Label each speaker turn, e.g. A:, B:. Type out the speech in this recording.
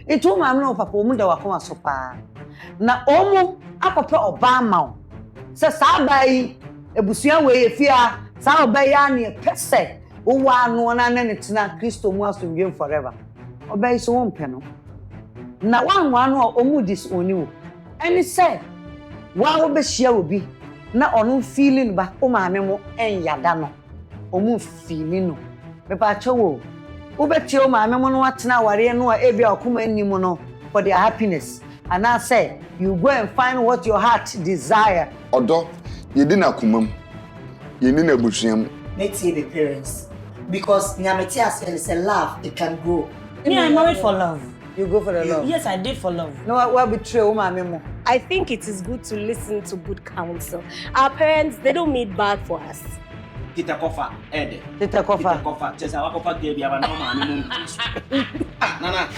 A: Etu maame no papa omu da wakoma so pa. Na omu akopɛ oba ma wo. Se saa ba yi ebusua we efia saa oba ya na pese wo wa no na ne tena Kristo mu asomdwe forever. Oba yi so won pɛ no. Na wanwa no omu disoni wo. Any say wa wo be hia obi na ono feeling ba o maame mo enyada no. Omu feeling no. Me pa chewo. Wo be tie o maame mo no atena ware no a ebia okoma anim no for their happiness. And I say you go and find what your heart desire.
B: Odo, ye di na kumam. Ye ni na busuam.
C: Let's see the parents. Because Nyamete is a love, it can grow.
D: Me, I married for love.
A: You go for the love.
D: Yes, I did for love.
A: No, what betray o maame mo.
E: I think it is good to listen to good counsel. Our parents, they don't mean bad for us.
F: Tita Kofa, Ede.
A: Tita Kofa.
F: Tita Kofa. Chesa wa Kofa gebi aba na ma ni mo. Nana.